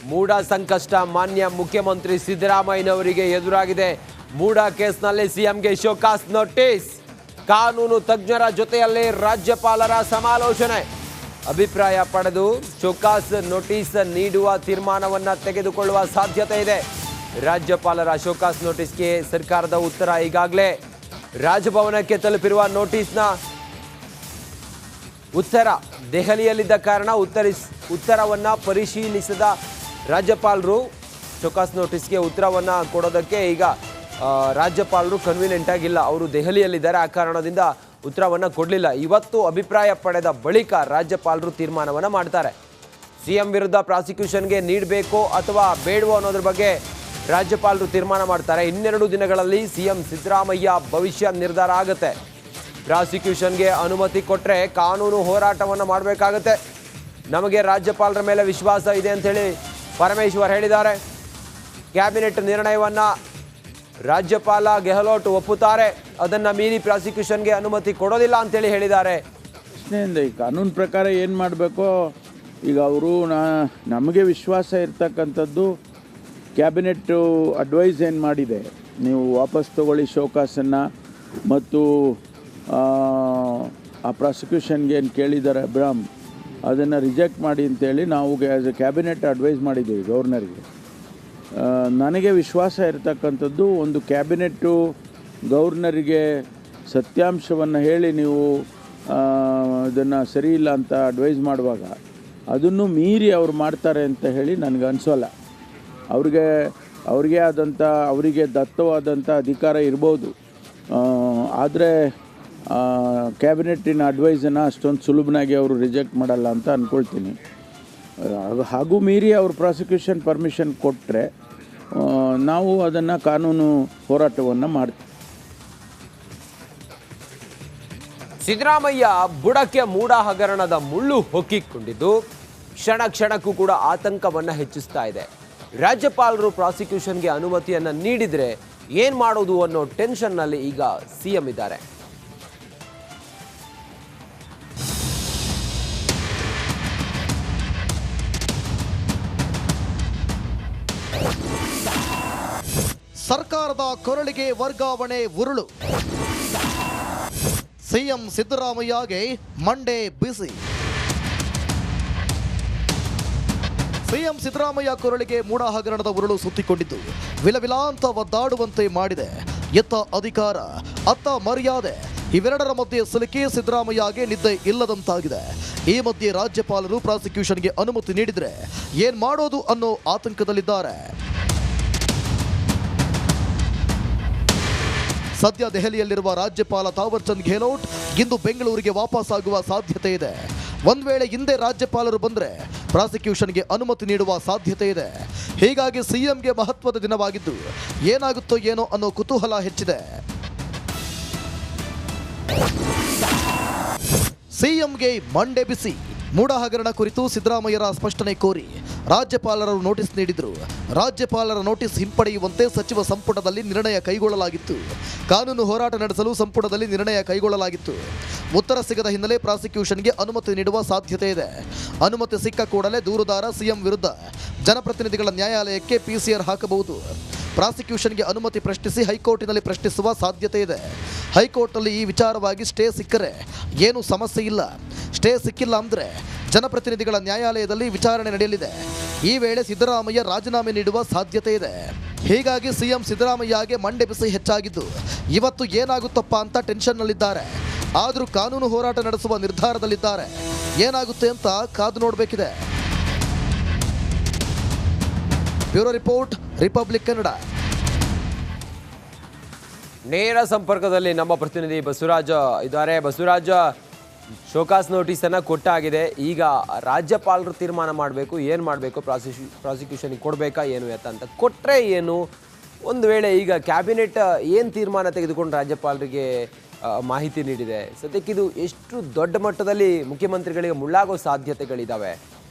ಮೂಡಾ ಸಂಕಷ್ಟ ಮಾನ್ಯ ಮುಖ್ಯಮಂತ್ರಿ ಸಿದ್ದರಾಮಯ್ಯನವರಿಗೆ ಎದುರಾಗಿದೆ. ಮೂಡಾ ಕೇಸ್ನಲ್ಲಿ ಸಿಎಂಗೆ ಶೋಕಾಸ್ ನೋಟಿಸ್. ಕಾನೂನು ತಜ್ಞರ ಜೊತೆಯಲ್ಲಿ ರಾಜ್ಯಪಾಲರ ಸಮಾಲೋಚನೆ. ಅಭಿಪ್ರಾಯ ಪಡೆದು ಶೋಕಾಸ್ ನೋಟಿಸ್ ನೀಡುವ ತೀರ್ಮಾನವನ್ನು ತೆಗೆದುಕೊಳ್ಳುವ ಸಾಧ್ಯತೆ ಇದೆ. ರಾಜ್ಯಪಾಲರ ಶೋಕಾಸ್ ನೋಟಿಸ್ಗೆ ಸರ್ಕಾರದ ಉತ್ತರ ಈಗಾಗಲೇ ರಾಜಭವನಕ್ಕೆ ತಲುಪಿರುವ ನೋಟಿಸ್ನ ಉತ್ತರ ದೆಹಲಿಯಲ್ಲಿದ್ದ ಕಾರಣ ಉತ್ತರವನ್ನು ಪರಿಶೀಲಿಸಿದ ರಾಜ್ಯಪಾಲರು ಶೋಕಾಸ್ ನೋಟಿಸ್ಗೆ ಉತ್ತರವನ್ನು ಕೊಡೋದಕ್ಕೆ ಈಗ ರಾಜ್ಯಪಾಲರು ಕನ್ವೀನಿಯೆಂಟ್ ಆಗಿಲ್ಲ. ಅವರು ದೆಹಲಿಯಲ್ಲಿದ್ದಾರೆ, ಆ ಕಾರಣದಿಂದ ಉತ್ತರವನ್ನು ಕೊಡಲಿಲ್ಲ. ಇವತ್ತು ಅಭಿಪ್ರಾಯ ಪಡೆದ ಬಳಿಕ ರಾಜ್ಯಪಾಲರು ತೀರ್ಮಾನವನ್ನು ಮಾಡ್ತಾರೆ. ಸಿಎಂ ವಿರುದ್ಧ ಪ್ರಾಸಿಕ್ಯೂಷನ್ಗೆ ನೀಡಬೇಕೋ ಅಥವಾ ಬೇಡವೋ ಅನ್ನೋದ್ರ ಬಗ್ಗೆ ರಾಜ್ಯಪಾಲರು ತೀರ್ಮಾನ ಮಾಡ್ತಾರೆ. ಇನ್ನೆರಡು ದಿನಗಳಲ್ಲಿ ಸಿಎಂ ಸಿದ್ದರಾಮಯ್ಯ ಭವಿಷ್ಯ ನಿರ್ಧಾರ ಆಗುತ್ತೆ. ಪ್ರಾಸಿಕ್ಯೂಷನ್ಗೆ ಅನುಮತಿ ಕೊಟ್ಟರೆ ಕಾನೂನು ಹೋರಾಟವನ್ನು ಮಾಡಬೇಕಾಗತ್ತೆ. ನಮಗೆ ರಾಜ್ಯಪಾಲರ ಮೇಲೆ ವಿಶ್ವಾಸ ಇದೆ ಅಂಥೇಳಿ ಪರಮೇಶ್ವರ್ ಹೇಳಿದ್ದಾರೆ. ಕ್ಯಾಬಿನೆಟ್ ನಿರ್ಣಯವನ್ನು ರಾಜ್ಯಪಾಲ ಗೆಹ್ಲೋಟ್ ಒಪ್ಪುತ್ತಾರೆ. ಅದನ್ನು ಮೀರಿ ಪ್ರಾಸಿಕ್ಯೂಷನ್ಗೆ ಅನುಮತಿ ಕೊಡೋದಿಲ್ಲ ಅಂತೇಳಿ ಹೇಳಿದ್ದಾರೆ. ಪ್ರಶ್ನೆಯಿಂದ ಈ ಕಾನೂನು ಪ್ರಕಾರ ಏನು ಮಾಡಬೇಕೋ ಈಗ ಅವರು ನಮಗೆ ವಿಶ್ವಾಸ ಇರ್ತಕ್ಕಂಥದ್ದು ಕ್ಯಾಬಿನೆಟ್ಟು ಅಡ್ವೈಸ್ ಏನು ಮಾಡಿದೆ, ನೀವು ವಾಪಸ್ ತಗೊಳ್ಳಿ ಶೋಕಾಸನ್ನು ಮತ್ತು ಆ ಪ್ರಾಸಿಕ್ಯೂಷನ್ಗೆ ಏನು ಕೇಳಿದ್ದಾರೆ ಅಬ್ರಾಮ್ ಅದನ್ನು ರಿಜೆಕ್ಟ್ ಮಾಡಿ ಅಂತೇಳಿ ನಾವು ಆ್ಯಸ್ ಎ ಕ್ಯಾಬಿನೆಟ್ ಅಡ್ವೈಸ್ ಮಾಡಿದ್ದೀವಿ ಗವರ್ನರ್ಗೆ. ನನಗೆ ವಿಶ್ವಾಸ ಇರತಕ್ಕಂಥದ್ದು ಒಂದು ಕ್ಯಾಬಿನೆಟ್ಟು ಗವರ್ನರಿಗೆ ಸತ್ಯಾಂಶವನ್ನು ಹೇಳಿ ನೀವು ಇದನ್ನು ಸರಿ ಇಲ್ಲ ಅಂತ ಅಡ್ವೈಸ್ ಮಾಡುವಾಗ ಅದನ್ನು ಮೀರಿ ಅವ್ರು ಮಾಡ್ತಾರೆ ಅಂತ ಹೇಳಿ ನನಗೆ ಅನಿಸೋಲ್ಲ. ಅವರಿಗೆ ದತ್ತವಾದಂಥ ಅಧಿಕಾರ ಇರ್ಬೋದು, ಆದರೆ ಕ್ಯಾಬಿನೆಟ್ಟಿನ ಅಡ್ವೈಸನ್ನು ಅಷ್ಟೊಂದು ಸುಲಭನಾಗಿ ಅವರು ರಿಜೆಕ್ಟ್ ಮಾಡಲ್ಲ ಅಂತ ಅಂದ್ಕೊಳ್ತೀನಿ. ಹಾಗೂ ಮೀರಿ ಅವರು ಪ್ರಾಸಿಕ್ಯೂಷನ್ ಪರ್ಮಿಷನ್ ಕೊಟ್ಟರೆ ನಾವು ಅದನ್ನು ಕಾನೂನು ಹೋರಾಟವನ್ನು ಮಾಡ್ತೀವಿ. ಸಿದ್ದರಾಮಯ್ಯ ಬುಡಕ್ಕೆ ಮೂಡಾ ಹಗರಣದ ಮುಳ್ಳು ಹೊಕ್ಕಿಕೊಂಡಿದ್ದು ಕ್ಷಣ ಕ್ಷಣಕ್ಕೂ ಕೂಡ ಆತಂಕವನ್ನು ಹೆಚ್ಚಿಸ್ತಾ ಇದೆ. ರಾಜ್ಯಪಾಲರು ಪ್ರಾಸಿಕ್ಯೂಷನ್ಗೆ ಅನುಮತಿಯನ್ನು ನೀಡಿದರೆ ಏನು ಮಾಡೋದು ಅನ್ನೋ ಟೆನ್ಷನ್ನಲ್ಲಿ ಈಗ ಸಿಎಂ ಇದ್ದಾರೆ. ಸರ್ಕಾರದ ಕೊರಳಿಗೆ ವರ್ಗಾವಣೆ ಉರುಳು. ಸಿಎಂ ಸಿದ್ದರಾಮಯ್ಯಗೆ ಮಂಡೇ ಬಿಸಿ. ಸಿಎಂ ಸಿದ್ದರಾಮಯ್ಯ ಕೊರಳಿಗೆ ಮೂಡಾ ಹಗರಣದ ಉರುಳು ಸುತ್ತಿಕೊಂಡಿದ್ದು ವಿಲವಿಲ ಅಂತ ಒದ್ದಾಡುವಂತೆ ಮಾಡಿದೆ. ಎತ್ತ ಅಧಿಕಾರ, ಅತ್ತ ಮರ್ಯಾದೆ, ಇವೆರಡರ ಮಧ್ಯೆ ಸಿಲುಕಿ ಸಿದ್ದರಾಮಯ್ಯಗೆ ನಿದ್ದೆ ಇಲ್ಲದಂತಾಗಿದೆ. ಈ ಮಧ್ಯೆ ರಾಜ್ಯಪಾಲರು ಪ್ರಾಸಿಕ್ಯೂಷನ್ಗೆ ಅನುಮತಿ ನೀಡಿದರೆ ಏನ್ ಮಾಡೋದು ಅನ್ನೋ ಆತಂಕದಲ್ಲಿದ್ದಾರೆ. ಸದ್ಯ ದೆಹಲಿಯಲ್ಲಿರುವ ರಾಜ್ಯಪಾಲ ಥಾವರ್ ಚಂದ್ ಗೆಹ್ಲೋಟ್ ಇಂದು ಬೆಂಗಳೂರಿಗೆ ವಾಪಸ್ಸಾಗುವ ಸಾಧ್ಯತೆ ಇದೆ. ಒಂದು ವೇಳೆ ಹಿಂದೆ ರಾಜ್ಯಪಾಲರು ಬಂದರೆ ಪ್ರಾಸಿಕ್ಯೂಷನ್ಗೆ ಅನುಮತಿ ನೀಡುವ ಸಾಧ್ಯತೆ ಇದೆ. ಹೀಗಾಗಿ ಸಿಎಂಗೆ ಮಹತ್ವದ ದಿನವಾಗಿದ್ದು ಏನಾಗುತ್ತೋ ಏನೋ ಅನ್ನೋ ಕುತೂಹಲ ಹೆಚ್ಚಿದೆ. ಸಿಎಂಗೆ ಮಂಡೆ ಬಿಸಿ. ಮೂಡಾ ಹಗರಣ ಕುರಿತು ಸಿದ್ದರಾಮಯ್ಯರ ಸ್ಪಷ್ಟನೆ ಕೋರಿ ರಾಜ್ಯಪಾಲರು ನೋಟಿಸ್ ನೀಡಿದರು. ರಾಜ್ಯಪಾಲರ ನೋಟಿಸ್ ಹಿಂಪಡೆಯುವಂತೆ ಸಚಿವ ಸಂಪುಟದಲ್ಲಿ ನಿರ್ಣಯ ಕೈಗೊಳ್ಳಲಾಗಿತ್ತು. ಕಾನೂನು ಹೋರಾಟ ನಡೆಸಲು ಸಂಪುಟದಲ್ಲಿ ನಿರ್ಣಯ ಕೈಗೊಳ್ಳಲಾಗಿತ್ತು. ಉತ್ತರ ಸಿಗದ ಹಿನ್ನೆಲೆ ಪ್ರಾಸಿಕ್ಯೂಷನ್ಗೆ ಅನುಮತಿ ನೀಡುವ ಸಾಧ್ಯತೆ ಇದೆ. ಅನುಮತಿ ಸಿಕ್ಕ ಕೂಡಲೇ ದೂರುದಾರ ಸಿಎಂ ವಿರುದ್ಧ ಜನಪ್ರತಿನಿಧಿಗಳ ನ್ಯಾಯಾಲಯಕ್ಕೆ ಪಿಸಿಆರ್ ಹಾಕಬಹುದು. ಪ್ರಾಸಿಕ್ಯೂಷನ್ಗೆ ಅನುಮತಿ ಪ್ರಶ್ನಿಸಿ ಹೈಕೋರ್ಟಿನಲ್ಲಿ ಪ್ರಶ್ನಿಸುವ ಸಾಧ್ಯತೆ ಇದೆ. ಹೈಕೋರ್ಟ್ನಲ್ಲಿ ಈ ವಿಚಾರವಾಗಿ ಸ್ಟೇ ಸಿಕ್ಕರೆ ಏನೂ ಸಮಸ್ಯೆ ಇಲ್ಲ. ಸ್ಟೇ ಸಿಕ್ಕಿಲ್ಲ ಅಂದರೆ ಜನಪ್ರತಿನಿಧಿಗಳ ನ್ಯಾಯಾಲಯದಲ್ಲಿ ವಿಚಾರಣೆ ನಡೆಯಲಿದೆ. ಈ ವೇಳೆ ಸಿದ್ದರಾಮಯ್ಯ ರಾಜೀನಾಮೆ ನೀಡುವ ಸಾಧ್ಯತೆ ಇದೆ. ಹೀಗಾಗಿ ಸಿಎಂ ಸಿದ್ದರಾಮಯ್ಯಗೆ ಮಂಡೆ ಬಿಸಿ ಹೆಚ್ಚಾಗಿದ್ದು ಇವತ್ತು ಏನಾಗುತ್ತಪ್ಪ ಅಂತ ಟೆನ್ಷನ್ನಲ್ಲಿದ್ದಾರೆ. ಆದರೂ ಕಾನೂನು ಹೋರಾಟ ನಡೆಸುವ ನಿರ್ಧಾರದಲ್ಲಿದ್ದಾರೆ. ಏನಾಗುತ್ತೆ ಅಂತ ಕಾದು ನೋಡಬೇಕಿದೆ. Bureau report, republic Kannada. ನೇರ ಸಂಪರ್ಕದಲ್ಲಿ ನಮ್ಮ ಪ್ರತಿನಿಧಿ ಬಸವರಾಜ ಇದ್ದಾರೆ. ಬಸವರಾಜ, ಶೋಕಾಸ್ ನೋಟಿಸನ್ನು ಕೊಟ್ಟಾಗಿದೆ. ಈಗ ರಾಜ್ಯಪಾಲರು ತೀರ್ಮಾನ ಮಾಡಬೇಕು, ಏನು ಮಾಡಬೇಕು, ಪ್ರಾಸಿಕ್ಯೂಷನ್ಗೆ ಕೊಡಬೇಕಾ ಏನು ಅಂತ ಕೊಟ್ಟರೆ ಏನು, ಒಂದು ವೇಳೆ ಈಗ ಕ್ಯಾಬಿನೆಟ್ ಏನು ತೀರ್ಮಾನ ತೆಗೆದುಕೊಂಡು ರಾಜ್ಯಪಾಲರಿಗೆ ಮಾಹಿತಿ ನೀಡಿದೆ, ಸದ್ಯಕ್ಕಿದು ಎಷ್ಟು ದೊಡ್ಡ ಮಟ್ಟದಲ್ಲಿ ಮುಖ್ಯಮಂತ್ರಿಗಳಿಗೆ ಮುಳ್ಳಾಗೋ ಸಾಧ್ಯತೆಗಳಿದ್ದಾವೆ?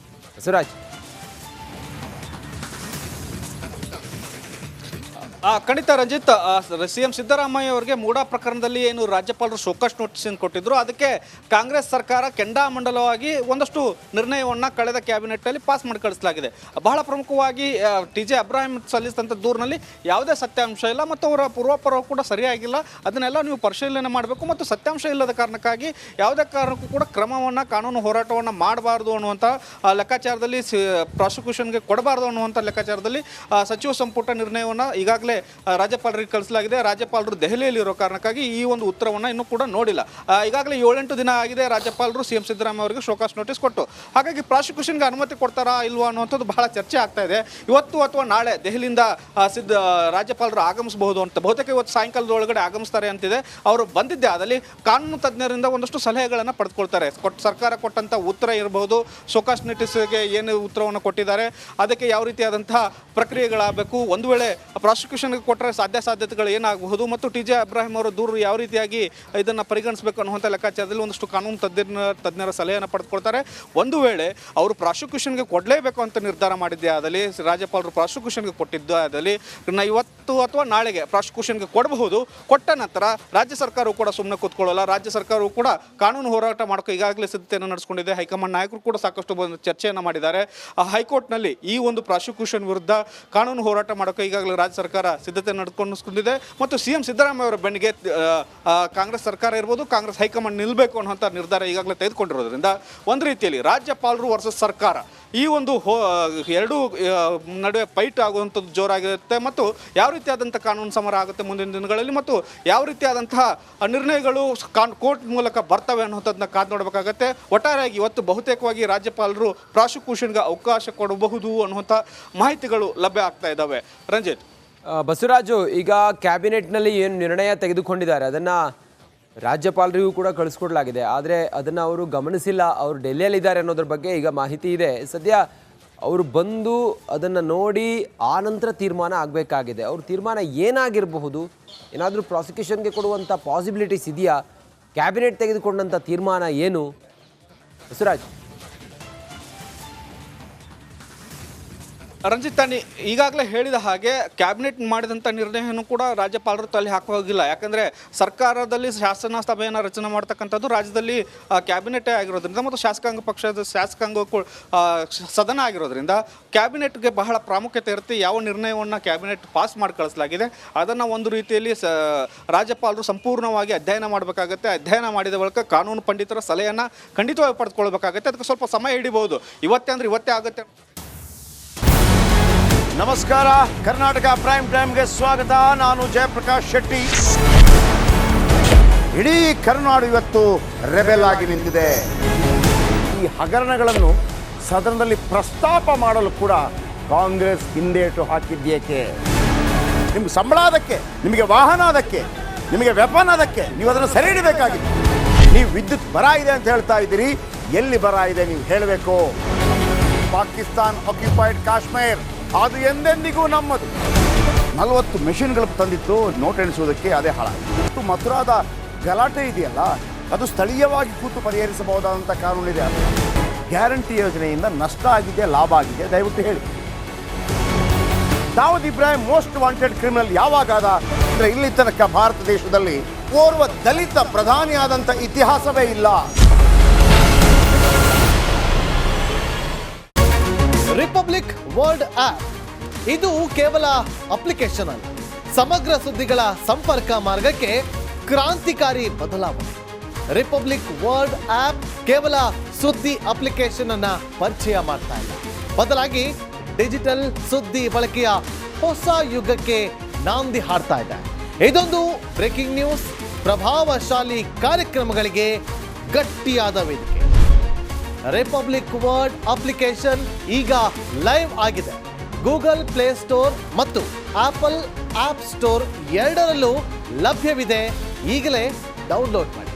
ಬಸವರಾಜ್. ಖಂಡಿತ ರಂಜಿತ್, CM ಸಿದ್ದರಾಮಯ್ಯ ಅವರಿಗೆ ಮೂಡಾ ಪ್ರಕರಣದಲ್ಲಿ ಏನು ರಾಜ್ಯಪಾಲರು ಶೋಕಾಸ್ ನೋಟಿಸ್ ಕೊಟ್ಟಿದ್ರು, ಅದಕ್ಕೆ ಕಾಂಗ್ರೆಸ್ ಸರ್ಕಾರ ಕೆಂಡಾಮಂಡಲವಾಗಿ ಒಂದಷ್ಟು ನಿರ್ಣಯವನ್ನು ಕಳೆದ ಕ್ಯಾಬಿನೆಟ್ನಲ್ಲಿ ಪಾಸ್ ಮಾಡಿ ಕಳಿಸಲಾಗಿದೆ. ಬಹಳ ಪ್ರಮುಖವಾಗಿ TJ ಅಬ್ರಾಹಿಂ ಸಲ್ಲಿಸಿದಂಥ ದೂರಿನಲ್ಲಿ ಯಾವುದೇ ಸತ್ಯಾಂಶ ಇಲ್ಲ ಮತ್ತು ಅವರ ಪೂರ್ವಾಪರ ಕೂಡ ಸರಿಯಾಗಿಲ್ಲ. ಅದನ್ನೆಲ್ಲ ನೀವು ಪರಿಶೀಲನೆ ಮಾಡಬೇಕು ಮತ್ತು ಸತ್ಯಾಂಶ ಇಲ್ಲದ ಕಾರಣಕ್ಕಾಗಿ ಯಾವುದೇ ಕಾರಣಕ್ಕೂ ಕೂಡ ಕ್ರಮವನ್ನು, ಕಾನೂನು ಹೋರಾಟವನ್ನು ಮಾಡಬಾರ್ದು ಅನ್ನುವಂಥ ಲೆಕ್ಕಾಚಾರದಲ್ಲಿ, ಪ್ರಾಸಿಕ್ಯೂಷನ್ಗೆ ಕೊಡಬಾರ್ದು ಅನ್ನುವಂಥ ಲೆಕ್ಕಾಚಾರದಲ್ಲಿ ಸಚಿವ ಸಂಪುಟ ನಿರ್ಣಯವನ್ನು ಈಗಾಗಲೇ ರಾಜ್ಯಪಾಲರಿಗೆ ಕಳಿಸಲಾಗಿದೆ. ರಾಜ್ಯಪಾಲರು ದೆಹಲಿಯಲ್ಲಿರೋ ಕಾರಣಕ್ಕಾಗಿ ಈ ಒಂದು ಉತ್ತರವನ್ನು ಇನ್ನೂ ಕೂಡ ನೋಡಿಲ್ಲ. ಈಗಾಗಲೇ 7-8 ದಿನ ಆಗಿದೆ ರಾಜ್ಯಪಾಲರು CM ಸಿದ್ದರಾಮಯ್ಯ ಅವರಿಗೆ ಶೋಕಾಸ್ ನೋಟಿಸ್ ಕೊಟ್ಟು. ಹಾಗಾಗಿ ಪ್ರಾಸಿಕ್ಯೂಷನ್ಗೆ ಅನುಮತಿ ಕೊಡ್ತಾರಾ ಇಲ್ವಾ ಅನ್ನುವಂಥದ್ದು ಬಹಳ ಚರ್ಚೆ ಆಗ್ತಾ ಇದೆ. ಇವತ್ತು ಅಥವಾ ನಾಳೆ ದೆಹಲಿಯಿಂದ ರಾಜ್ಯಪಾಲರು ಆಗಮಿಸಬಹುದು ಅಂತ, ಬಹುತೇಕ ಇವತ್ತು ಸಾಯಂಕಾಲದೊಳಗಡೆ ಆಗಮಿಸ್ತಾರೆ ಅಂತಿದೆ. ಅವರು ಬಂದಿದ್ದೆ ಆದಲ್ಲಿ ಕಾನೂನು ತಜ್ಞರಿಂದ ಒಂದಷ್ಟು ಸಲಹೆಗಳನ್ನು ಪಡೆದುಕೊಳ್ತಾರೆ. ಸರ್ಕಾರ ಕೊಟ್ಟಂಥ ಉತ್ತರ ಇರಬಹುದು, ಶೋಕಾಸ್ ನೋಟಿಸ್ಗೆ ಏನು ಉತ್ತರವನ್ನು ಕೊಟ್ಟಿದ್ದಾರೆ, ಅದಕ್ಕೆ ಯಾವ ರೀತಿಯಾದಂತಹ ಪ್ರಕ್ರಿಯೆಗಳಾಗಬೇಕು, ಒಂದು ವೇಳೆ ಪ್ರಾಸಿಕ್ಯೂಷನ್ಗೆ ಕೊಟ್ಟರೆ ಸಾಧ್ಯತೆಗಳು ಏನಾಗಬಹುದು ಮತ್ತು TJ ಅಬ್ರಾಹಿಂ ಅವರ ದೂರು ಯಾವ ರೀತಿಯಾಗಿ ಇದನ್ನು ಪರಿಗಣಿಸಬೇಕು ಅನ್ನುವಂಥ ಲೆಕ್ಕಾಚಾರದಲ್ಲಿ ಒಂದಷ್ಟು ಕಾನೂನು ತಜ್ಞರ ಸಲಹೆಯನ್ನು ಪಡೆದುಕೊಳ್ತಾರೆ. ಒಂದು ವೇಳೆ ಅವರು ಪ್ರಾಸಿಕ್ಯೂಷನ್ಗೆ ಕೊಡಲೇಬೇಕು ಅಂತ ನಿರ್ಧಾರ ಮಾಡಿದ್ದೆ ಆದಲ್ಲಿ, ರಾಜ್ಯಪಾಲರು ಪ್ರಾಸಿಕ್ಯೂಷನ್ಗೆ ಕೊಟ್ಟಿದ್ದ ಆದಲ್ಲಿ ಇವತ್ತು ಅಥವಾ ನಾಳೆಗೆ ಪ್ರಾಸಿಕ್ಯೂಷನ್ಗೆ ಕೊಡಬಹುದು. ಕೊಟ್ಟ ನಂತರ ರಾಜ್ಯ ಸರ್ಕಾರವು ಕೂಡ ಸುಮ್ಮನೆ ಕೂತ್ಕೊಳ್ಳಲ್ಲ. ರಾಜ್ಯ ಸರ್ಕಾರವು ಕೂಡ ಕಾನೂನು ಹೋರಾಟ ಮಾಡೋಕೆ ಈಗಾಗಲೇ ಸಿದ್ಧತೆಯನ್ನು ನಡೆಸಿಕೊಂಡಿದೆ. ಹೈಕಮಾಂಡ್ ನಾಯಕರು ಕೂಡ ಸಾಕಷ್ಟು ಚರ್ಚೆಯನ್ನು ಮಾಡಿದ್ದಾರೆ. ಹೈಕೋರ್ಟ್ನಲ್ಲಿ ಈ ಒಂದು ಪ್ರಾಸಿಕ್ಯೂಷನ್ ವಿರುದ್ಧ ಕಾನೂನು ಹೋರಾಟ ಮಾಡೋಕೆ ಈಗಾಗಲೇ ರಾಜ್ಯ ಸರ್ಕಾರ ಸಿದ್ಧತೆ ನಡೆದುಕೊಂಡಿದೆ ಮತ್ತು CM ಸಿದ್ದರಾಮಯ್ಯ ಅವರ ಬೆನ್ನಿಗೆ ಕಾಂಗ್ರೆಸ್ ಸರ್ಕಾರ ಇರ್ಬೋದು, ಕಾಂಗ್ರೆಸ್ ಹೈಕಮಾಂಡ್ ನಿಲ್ಲಬೇಕು ಅನ್ನುವಂಥ ನಿರ್ಧಾರ ಈಗಾಗಲೇ ತೆಗೆದುಕೊಂಡಿರೋದ್ರಿಂದ ಒಂದು ರೀತಿಯಲ್ಲಿ ರಾಜ್ಯಪಾಲರು ವರ್ಸಸ್ ಸರ್ಕಾರ ಈ ಒಂದು ಎರಡೂ ನಡುವೆ ಫೈಟ್ ಆಗುವಂಥದ್ದು ಜೋರಾಗಿರುತ್ತೆ ಮತ್ತು ಯಾವ ರೀತಿಯಾದಂಥ ಕಾನೂನು ಸಮರ ಆಗುತ್ತೆ ಮುಂದಿನ ದಿನಗಳಲ್ಲಿ ಮತ್ತು ಯಾವ ರೀತಿಯಾದಂತಹ ನಿರ್ಣಯಗಳು ಕೋರ್ಟ್ ಮೂಲಕ ಬರ್ತವೆ ಅನ್ನೋಂಥದ್ದನ್ನ ಕಾದು ನೋಡಬೇಕಾಗತ್ತೆ. ಒಟ್ಟಾರೆಯಾಗಿ ಇವತ್ತು ಬಹುತೇಕವಾಗಿ ರಾಜ್ಯಪಾಲರು ಪ್ರಾಸಿಕ್ಯೂಷನ್ಗೆ ಅವಕಾಶ ಕೊಡಬಹುದು ಅನ್ನುವಂಥ ಮಾಹಿತಿಗಳು ಲಭ್ಯ ಆಗ್ತಾ ಇದ್ದಾವೆ. ರಂಜಿತ್, ಬಸವರಾಜು, ಈಗ ಕ್ಯಾಬಿನೆಟ್ನಲ್ಲಿ ಏನು ನಿರ್ಣಯ ತೆಗೆದುಕೊಂಡಿದ್ದಾರೆ ಅದನ್ನು ರಾಜ್ಯಪಾಲರಿಗೂ ಕೂಡ ಕಳಿಸ್ಕೊಡ್ಲಾಗಿದೆ. ಆದರೆ ಅದನ್ನು ಅವರು ಗಮನಿಸಿಲ್ಲ, ಅವರು ಡೆಲ್ಲಿಯಲ್ಲಿದ್ದಾರೆ ಅನ್ನೋದ್ರ ಬಗ್ಗೆ ಈಗ ಮಾಹಿತಿ ಇದೆ. ಸದ್ಯ ಅವರು ಬಂದು ಅದನ್ನು ನೋಡಿ ಆ ನಂತರ ತೀರ್ಮಾನ ಆಗಬೇಕಾಗಿದೆ. ಅವ್ರ ತೀರ್ಮಾನ ಏನಾಗಿರಬಹುದು? ಏನಾದರೂ ಪ್ರಾಸಿಕ್ಯೂಷನ್ಗೆ ಕೊಡುವಂಥ ಪಾಸಿಬಿಲಿಟೀಸ್ ಇದೆಯಾ? ಕ್ಯಾಬಿನೆಟ್ ತೆಗೆದುಕೊಂಡಂಥ ತೀರ್ಮಾನ ಏನು? ಬಸವರಾಜ್. ರಂಜಿತ್, ಈಗಾಗಲೇ ಹೇಳಿದ ಹಾಗೆ ಕ್ಯಾಬಿನೆಟ್ ಮಾಡಿದಂಥ ನಿರ್ಣಯವನ್ನು ಕೂಡ ರಾಜ್ಯಪಾಲರು ತಲೆ ಹಾಕುವಾಗಿಲ್ಲ. ಯಾಕಂದರೆ ಸರ್ಕಾರದಲ್ಲಿ ಶಾಸನ ಸಭೆಯನ್ನು ರಚನೆ ಮಾಡ್ತಕ್ಕಂಥದ್ದು ರಾಜ್ಯದಲ್ಲಿ ಕ್ಯಾಬಿನೆಟೇ ಆಗಿರೋದ್ರಿಂದ ಮತ್ತು ಶಾಸಕಾಂಗ ಪಕ್ಷದ ಶಾಸಕಾಂಗ ಸದನ ಆಗಿರೋದ್ರಿಂದ ಕ್ಯಾಬಿನೆಟ್ಗೆ ಬಹಳ ಪ್ರಾಮುಖ್ಯತೆ ಇರುತ್ತೆ. ಯಾವ ನಿರ್ಣಯವನ್ನು ಕ್ಯಾಬಿನೆಟ್ ಪಾಸ್ ಮಾಡಿ ಕಳಿಸಲಾಗಿದೆ ಅದನ್ನು ಒಂದು ರೀತಿಯಲ್ಲಿ ರಾಜ್ಯಪಾಲರು ಸಂಪೂರ್ಣವಾಗಿ ಅಧ್ಯಯನ ಮಾಡಬೇಕಾಗತ್ತೆ. ಅಧ್ಯಯನ ಮಾಡಿದ ಬಳಿಕ ಕಾನೂನು ಪಂಡಿತರ ಸಲಹೆಯನ್ನು ಖಂಡಿತವಾಗಿ ಪಡೆದುಕೊಳ್ಬೇಕಾಗತ್ತೆ. ಅದಕ್ಕೆ ಸ್ವಲ್ಪ ಸಮಯ ಹಿಡಿಬಹುದು. ಇವತ್ತೇ ಆಗುತ್ತೆ. ನಮಸ್ಕಾರ, ಕರ್ನಾಟಕ ಪ್ರೈಮ್ ಟೈಮ್ಗೆ ಸ್ವಾಗತ. ನಾನು ಜಯಪ್ರಕಾಶ್ ಶೆಟ್ಟಿ. ಇಡೀ ಕರ್ನಾಡು ಇವತ್ತು ರೆಬೆಲ್ ಆಗಿ ನಿಂತಿದೆ. ಈ ಹಗರಣಗಳನ್ನು ಸದನದಲ್ಲಿ ಪ್ರಸ್ತಾಪ ಮಾಡಲು ಕೂಡ ಕಾಂಗ್ರೆಸ್ ಹಿಂದೇಟು ಹಾಕಿದ್ದೇಕೆ? ನಿಮ್ಗೆ ಸಂಬಳ ಅದಕ್ಕೆ, ನಿಮಗೆ ವಾಹನ ಅದಕ್ಕೆ, ನಿಮಗೆ ವೆಪನ್ ಅದಕ್ಕೆ, ನೀವು ಅದನ್ನು ಸೆರೆ ಹಿಡಿಬೇಕಾಗಿತ್ತು. ನೀವು ವಿದ್ಯುತ್ ಬರ ಇದೆ ಅಂತ ಹೇಳ್ತಾ ಇದ್ದೀರಿ, ಎಲ್ಲಿ ಬರ ಇದೆ ನೀವು ಹೇಳಬೇಕು. ಪಾಕಿಸ್ತಾನ್ ಆಕ್ಯುಪೈಡ್ ಕಾಶ್ಮೀರ್ ಅದು ಎಂದೆಂದಿಗೂ ನಮ್ಮದು. 40 ಮೆಷಿನ್ಗಳು ತಂದಿತ್ತು ನೋಟ್ ಎಣಿಸುವುದಕ್ಕೆ, ಅದೇ ಹಾಳಾಗಿದೆ. ಮಥುರಾದ ಗಲಾಟೆ ಇದೆಯಲ್ಲ, ಅದು ಸ್ಥಳೀಯವಾಗಿ ಕೂತು ಪರಿಹರಿಸಬಹುದಾದಂಥ ಕಾನೂನಿದೆ. ಅದು ಗ್ಯಾರಂಟಿ ಯೋಜನೆಯಿಂದ ನಷ್ಟ ಆಗಿದೆ, ಲಾಭ ಆಗಿದೆ, ದಯವಿಟ್ಟು ಹೇಳಿ. Dawood Ibrahim most wanted criminal ಯಾವಾಗಾದ ಅಂದರೆ ಇಲ್ಲಿ ತನಕ ಭಾರತ ದೇಶದಲ್ಲಿ ಓರ್ವ ದಲಿತ ಪ್ರಧಾನಿಯಾದಂಥ ಇತಿಹಾಸವೇ ಇಲ್ಲ. ರಿಪಬ್ಲಿಕ್ ವರ್ಲ್ಡ್ ಆಪ್ ಇದು ಕೇವಲ ಅಪ್ಲಿಕೇಶನ್ ಅಲ್ಲ, ಸಮಗ್ರ ಸುದ್ದಿಗಳ ಸಂಪರ್ಕ ಮಾರ್ಗಕ್ಕೆ ಕ್ರಾಂತಿಕಾರಿ ಬದಲಾವಣೆ. ರಿಪಬ್ಲಿಕ್ ವರ್ಲ್ಡ್ ಆಪ್ ಕೇವಲ ಸುದ್ದಿ ಅಪ್ಲಿಕೇಶನ್ ಅನ್ನ ಪರಿಚಯ ಮಾಡ್ತಾ ಇಲ್ಲ, ಬದಲಾಗಿ ಡಿಜಿಟಲ್ ಸುದ್ದಿ ಬಳಕೆಯ ಹೊಸ ಯುಗಕ್ಕೆ ನಾಂದಿ ಹಾಡ್ತಾ ಇದೆ. ಇದೊಂದು ಬ್ರೇಕಿಂಗ್ ನ್ಯೂಸ್, ಪ್ರಭಾವಶಾಲಿ ಕಾರ್ಯಕ್ರಮಗಳಿಗೆ ಗಟ್ಟಿಯಾದ ವೇದಿಕೆ. ರಿಪಬ್ಲಿಕ್ ವರ್ಲ್ಡ್ ಅಪ್ಲಿಕೇಶನ್ ಈಗ ಲೈವ್ ಆಗಿದೆ. ಗೂಗಲ್ ಪ್ಲೇ ಸ್ಟೋರ್ ಮತ್ತು ಆಪಲ್ ಆಪ್ ಸ್ಟೋರ್ ಎರಡರಲ್ಲೂ ಲಭ್ಯವಿದೆ. ಈಗಲೇ ಡೌನ್ಲೋಡ್ ಮಾಡಿ.